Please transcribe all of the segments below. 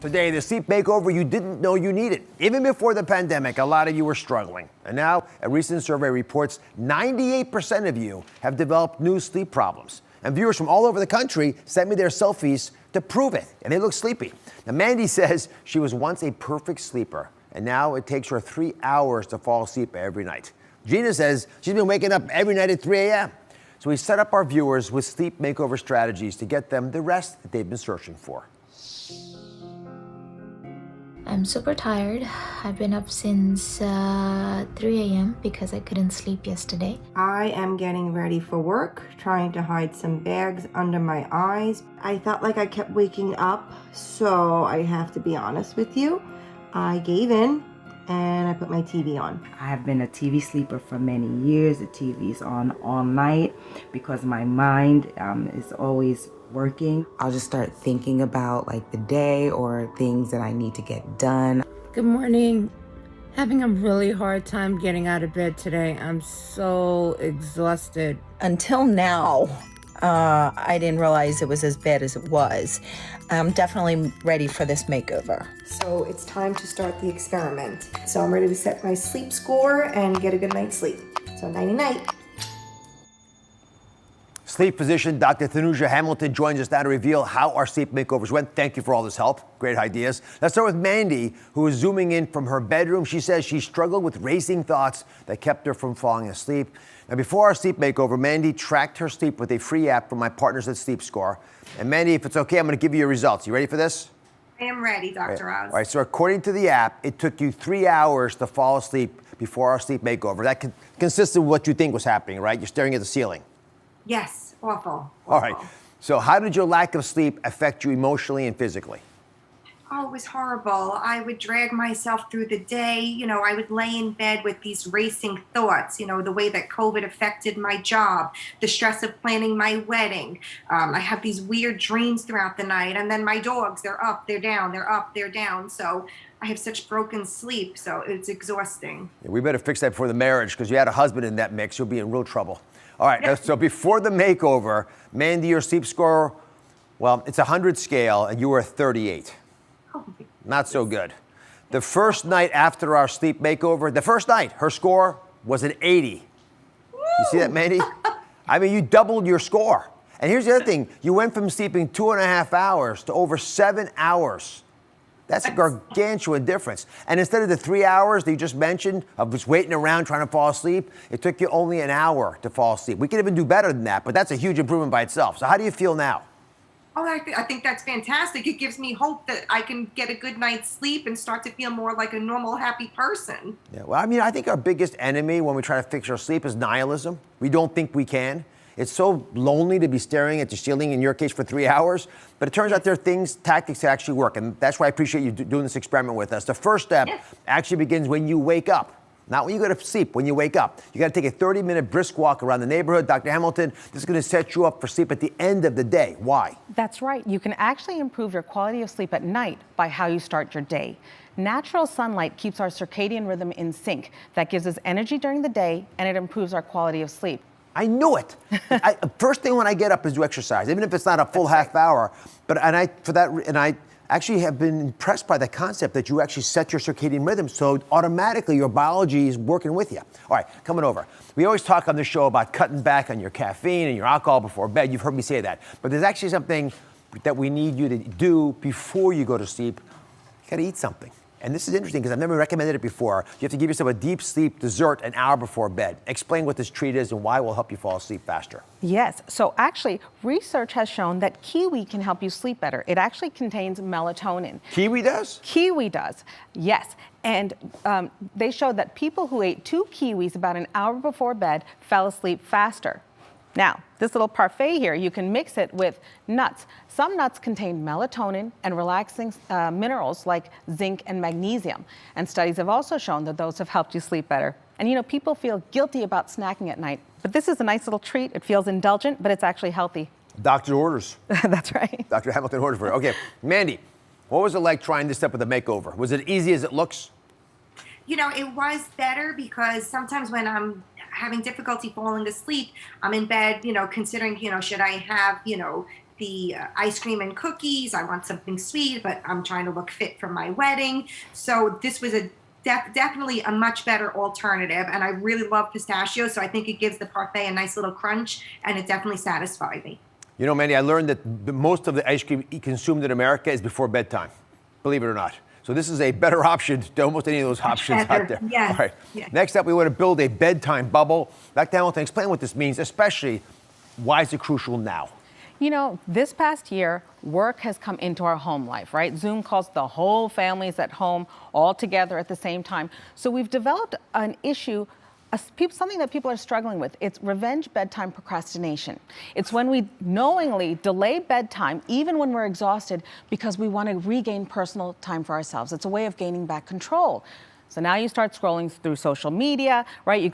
Today, the sleep makeover you didn't know you needed. Even before the pandemic, a lot of you were struggling. And now, a recent survey reports 98% of you have developed new sleep problems. And viewers from all over the country sent me their selfies to prove it, and they look sleepy. Now, Mandy says she was once a perfect sleeper, and now it takes her 3 hours to fall asleep every night. Gina says she's been waking up every night at 3 a.m. So we set up our viewers with sleep makeover strategies to get them the rest that they've been searching for. I'm super tired. I've been up since 3 a.m. because I couldn't sleep yesterday. I am getting ready for work, trying to hide some bags under my eyes. I felt like I kept waking up, so I have to be honest with you. I gave in and I put my TV on. I have been a TV sleeper for many years. The TV's on all night because my mind is always working. I'll just start thinking about like the day or things that I need to get done. Good morning. Having a really hard time getting out of bed today. I'm so exhausted. Until now, I didn't realize it was as bad as it was. I'm definitely ready for this makeover. So it's time to start the experiment. So I'm ready to set my sleep score and get a good night's sleep. So nighty-night. Sleep physician Dr. Thanuja Hamilton joins us now to reveal how our sleep makeovers went. Thank you for all this help. Great ideas. Let's start with Mandy, who is zooming in from her bedroom. She says she struggled with racing thoughts that kept her from falling asleep. Now, before our sleep makeover, Mandy tracked her sleep with a free app from my partners at Sleep Score. And Mandy, if it's okay, I'm going to give you your results. You ready for this? I am ready, Dr. Oz. All right, so according to the app, it took you 3 hours to fall asleep before our sleep makeover. That consists of what you think was happening, right? You're staring at the ceiling. Yes, awful. All right. So how did your lack of sleep affect you emotionally and physically? Oh, it was horrible. I would drag myself through the day. You know, I would lay in bed with these racing thoughts, you know, the way that COVID affected my job, the stress of planning my wedding. I have these weird dreams throughout the night. And then my dogs, they're up, they're down, they're up, they're down. So I have such broken sleep. So it's exhausting. Yeah, we better fix that before the marriage, because you had a husband in that mix. You'll be in real trouble. All right, so before the makeover, Mandy, your sleep score, well, it's a 100 scale, and you were a 38. Oh, not so good. The first night after our sleep makeover, the first night, her score was an 80. Woo! You see that, Mandy? I mean, you doubled your score. And here's the other thing. You went from sleeping 2.5 hours to over 7 hours. That's a gargantuan difference. And instead of the 3 hours that you just mentioned of just waiting around trying to fall asleep, it took you only an hour to fall asleep. We could even do better than that, but that's a huge improvement by itself. So how do you feel now? Oh, I think that's fantastic. It gives me hope that I can get a good night's sleep and start to feel more like a normal, happy person. Yeah, well, I mean, I think our biggest enemy when we try to fix our sleep is nihilism. We don't think we can. It's so lonely to be staring at the ceiling, in your case, for 3 hours. But it turns out there are tactics that actually work. And that's why I appreciate you doing this experiment with us. The first step actually begins when you wake up. Not when you go to sleep, when you wake up. You got to take a 30-minute brisk walk around the neighborhood. Dr. Hamilton, this is going to set you up for sleep at the end of the day. Why? That's right. You can actually improve your quality of sleep at night by how you start your day. Natural sunlight keeps our circadian rhythm in sync. That gives us energy during the day, and it improves our quality of sleep. I knew it. First thing when I get up is to exercise, even if it's not a full half hour. And I actually have been impressed by the concept that you actually set your circadian rhythm, so automatically your biology is working with you. All right, coming over. We always talk on this show about cutting back on your caffeine and your alcohol before bed. You've heard me say that. But there's actually something that we need you to do before you go to sleep. You gotta eat something. And this is interesting because I've never recommended it before. You have to give yourself a deep sleep dessert an hour before bed. Explain what this treat is and why it will help you fall asleep faster. Yes, so actually research has shown that kiwi can help you sleep better. It actually contains melatonin. Kiwi does? Kiwi does, yes. And they showed that people who ate 2 kiwis about an hour before bed fell asleep faster. Now, this little parfait here, you can mix it with nuts. Some nuts contain melatonin and relaxing minerals like zinc and magnesium. And studies have also shown that those have helped you sleep better. And you know, people feel guilty about snacking at night, but this is a nice little treat. It feels indulgent, but it's actually healthy. Doctor orders. That's right. Dr. Hamilton orders for it. Okay, Mandy, what was it like trying this step with the makeover? Was it easy as it looks? You know, it was better because sometimes when I'm having difficulty falling asleep, I'm in bed, you know, considering, you know, should I have, you know, the ice cream and cookies. I want something sweet, but I'm trying to look fit for my wedding. So this was a definitely a much better alternative. And I really love pistachio, so I think it gives the parfait a nice little crunch, and it definitely satisfied me. You know, Mandy, I learned that most of the ice cream consumed in America is before bedtime, believe it or not. So this is a better option to almost any of those options out there. Yes. All right. Yes. Next up, we want to build a bedtime bubble. Dr. Hamilton, explain what this means, especially why is it crucial now? You know, this past year, work has come into our home life, right? Zoom calls, the whole family's at home all together at the same time. So we've developed an issue, something that people are struggling with. It's revenge bedtime procrastination. It's when we knowingly delay bedtime, even when we're exhausted, because we want to regain personal time for ourselves. It's a way of gaining back control. So now you start scrolling through social media, right? You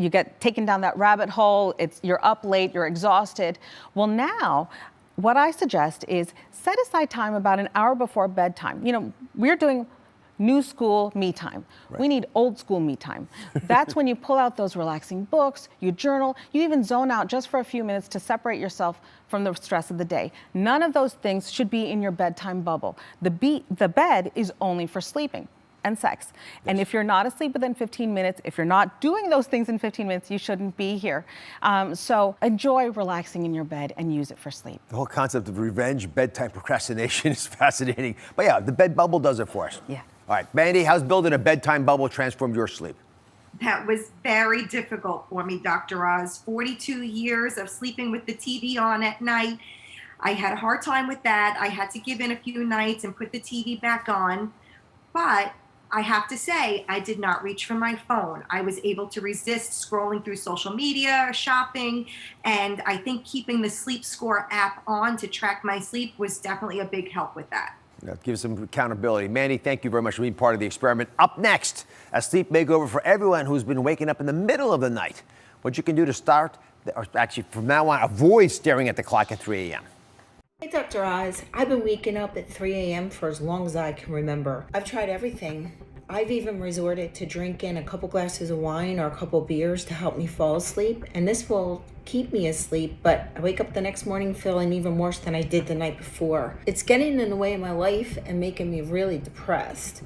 get taken down that rabbit hole. You're up late, you're exhausted. Well, now what I suggest is set aside time about an hour before bedtime. You know, we're doing new school me time. Right. We need old school me time. That's when you pull out those relaxing books, you journal, you even zone out just for a few minutes to separate yourself from the stress of the day. None of those things should be in your bedtime bubble. The bed is only for sleeping and sex. Yes. And if you're not asleep within 15 minutes, if you're not doing those things in 15 minutes, you shouldn't be here. So enjoy relaxing in your bed and use it for sleep. The whole concept of revenge bedtime procrastination is fascinating. But yeah, the bed bubble does it for us. Yeah. All right, Mandy, how's building a bedtime bubble transformed your sleep? That was very difficult for me, Dr. Oz. 42 years of sleeping with the TV on at night. I had a hard time with that. I had to give in a few nights and put the TV back on. But I have to say, I did not reach for my phone. I was able to resist scrolling through social media, shopping, and I think keeping the Sleep Score app on to track my sleep was definitely a big help with that. That gives some accountability. Mandy, thank you very much for being part of the experiment. Up next, a sleep makeover for everyone who's been waking up in the middle of the night. What you can do to start, or actually from now on, avoid staring at the clock at 3 a.m. Hey, Dr. Oz. I've been waking up at 3 a.m. for as long as I can remember. I've tried everything. I've even resorted to drinking a couple glasses of wine or a couple beers to help me fall asleep, and this will keep me asleep, but I wake up the next morning feeling even worse than I did the night before. It's getting in the way of my life and making me really depressed.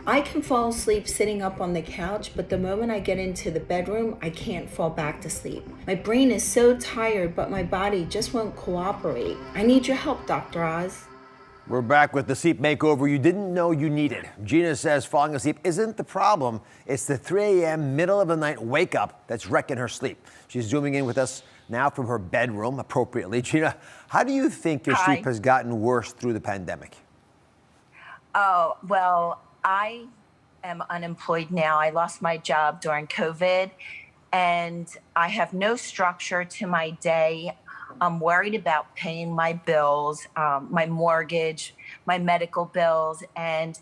I can fall asleep sitting up on the couch, but the moment I get into the bedroom, I can't fall back to sleep. My brain is so tired, but my body just won't cooperate. I need your help, Dr. Oz. We're back with the sleep makeover you didn't know you needed. Gina says falling asleep isn't the problem. It's the 3 a.m. middle of the night wake up that's wrecking her sleep. She's zooming in with us now from her bedroom, appropriately. Gina, how do you think your sleep has gotten worse through the pandemic? Oh, well, I am unemployed now. I lost my job during COVID, and I have no structure to my day. I'm worried about paying my bills, my mortgage, my medical bills, and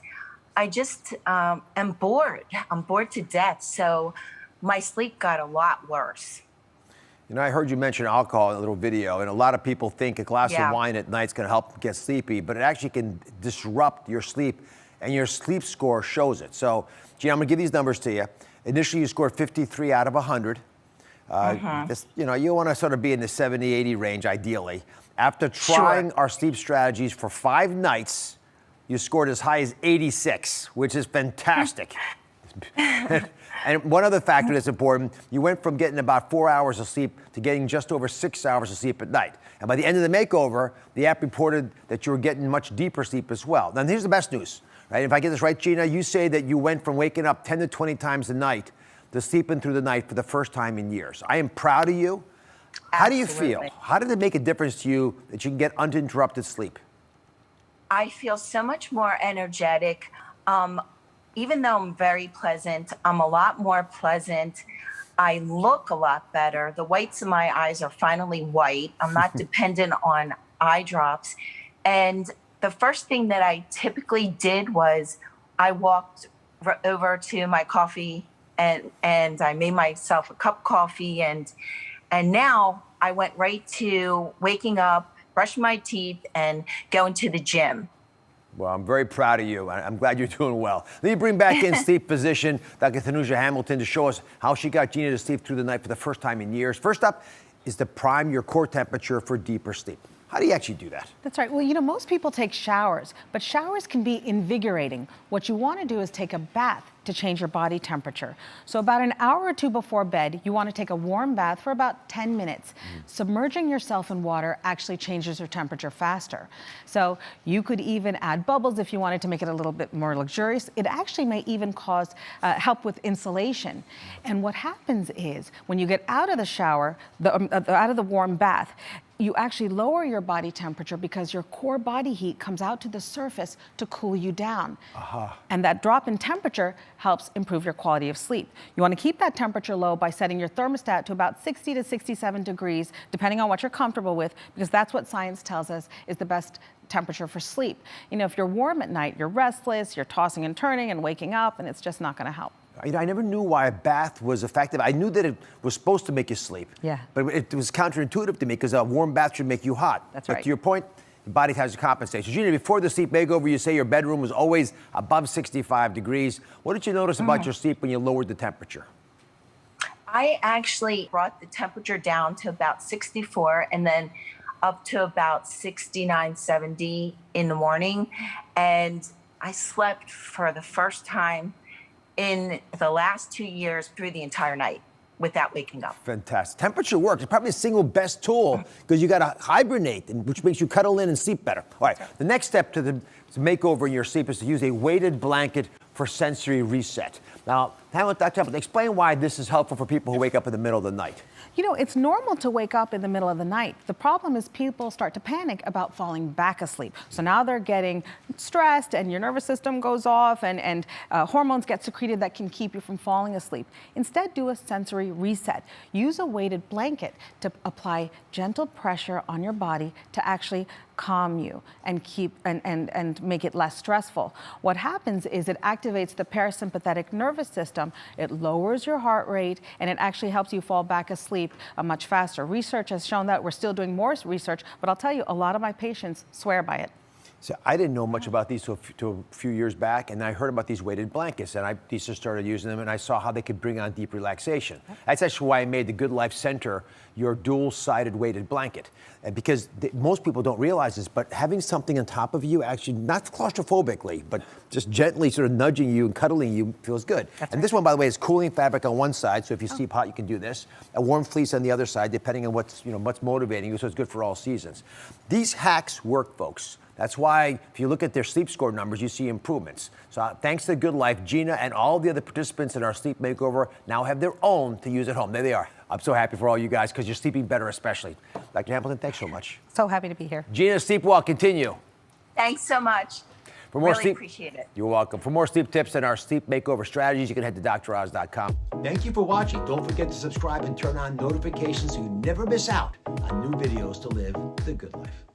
I just am bored. I'm bored to death. So my sleep got a lot worse. You know, I heard you mention alcohol in a little video, and a lot of people think a glass of wine at night is going to help get sleepy, but it actually can disrupt your sleep, and your sleep score shows it. So, Gina, I'm going to give these numbers to you. Initially, you scored 53 out of 100. You know, you want to sort of be in the 70, 80 range, ideally. After trying our sleep strategies for 5 nights, you scored as high as 86, which is fantastic. And one other factor that's important, you went from getting about 4 hours of sleep to getting just over 6 hours of sleep at night. And by the end of the makeover, the app reported that you were getting much deeper sleep as well. Now, here's the best news, right? If I get this right, Gina, you say that you went from waking up 10 to 20 times a night to sleeping through the night for the first time in years. I am proud of you. How do you feel? How did it make a difference to you that you can get uninterrupted sleep? I feel so much more energetic. Even though I'm very pleasant, I'm a lot more pleasant. I look a lot better. The whites of my eyes are finally white. I'm not dependent on eye drops. And the first thing that I typically did was I walked over to my coffee and I made myself a cup of coffee, and now I went right to waking up, brushing my teeth, and going to the gym. Well, I'm very proud of you. I'm glad you're doing well. Let me bring back in sleep physician Dr. Thanuja Hamilton to show us how she got Gina to sleep through the night for the first time in years. First up is to prime your core temperature for deeper sleep. How do you actually do that? That's right. Well, you know, most people take showers, but showers can be invigorating. What you want to do is take a bath to change your body temperature. So about an hour or two before bed, you want to take a warm bath for about 10 minutes. Submerging yourself in water actually changes your temperature faster. So you could even add bubbles if you wanted to make it a little bit more luxurious. It actually may even cause help with insulation. And what happens is when you get out of the shower, out of the warm bath, you actually lower your body temperature because your core body heat comes out to the surface to cool you down. And that drop in temperature helps improve your quality of sleep. You want to keep that temperature low by setting your thermostat to about 60 to 67 degrees, depending on what you're comfortable with, because that's what science tells us is the best temperature for sleep. You know, if you're warm at night, you're restless, you're tossing and turning and waking up, and it's just not going to help. You know, I never knew why a bath was effective. I knew that it was supposed to make you sleep. Yeah. But it was counterintuitive to me because a warm bath should make you hot. That's but right. To your point, the body has to compensate. So, Gina, before the sleep makeover, you say your bedroom was always above 65 degrees. What did you notice about your sleep when you lowered the temperature? I actually brought the temperature down to about 64 and then up to about 69, 70 in the morning. And I slept for the first time in the last 2 years through the entire night without waking up. Fantastic. Temperature works. It's probably the single best tool because you got to hibernate, which makes you cuddle in and sleep better. All right. The next step to makeover in your sleep is to use a weighted blanket for sensory reset. Now, Dr. Hamilton, explain why this is helpful for people who wake up in the middle of the night. You know, it's normal to wake up in the middle of the night. The problem is people start to panic about falling back asleep. So now they're getting stressed and your nervous system goes off and hormones get secreted that can keep you from falling asleep. Instead, do a sensory reset. Use a weighted blanket to apply gentle pressure on your body to actually calm you and keep and make it less stressful. What happens is it activates the parasympathetic nervous system, it lowers your heart rate, and it actually helps you fall back asleep much faster. Research has shown that. We're still doing more research, but I'll tell you, a lot of my patients swear by it. So I didn't know much about these till a few years back, and I heard about these weighted blankets, and I just started using them, and I saw how they could bring on deep relaxation. That's actually why I made the Good Life Center your dual-sided weighted blanket, and because most people don't realize this, but having something on top of you, actually not claustrophobically, but just gently sort of nudging you and cuddling you feels good. And this one, by the way, is cooling fabric on one side, so if you sleep hot, you can do this. A warm fleece on the other side, depending on what's motivating you, so it's good for all seasons. These hacks work, folks. That's why if you look at their sleep score numbers, you see improvements. So thanks to Good Life, Gina and all the other participants in our sleep makeover now have their own to use at home. There they are. I'm so happy for all you guys because you're sleeping better especially. Dr. Hamilton, thanks so much. So happy to be here. Gina, sleep well. Continue. Thanks so much. For more really sleep, appreciate it. You're welcome. For more sleep tips and our sleep makeover strategies, you can head to droz.com. Thank you for watching. Don't forget to subscribe and turn on notifications so you never miss out on new videos to live the good life.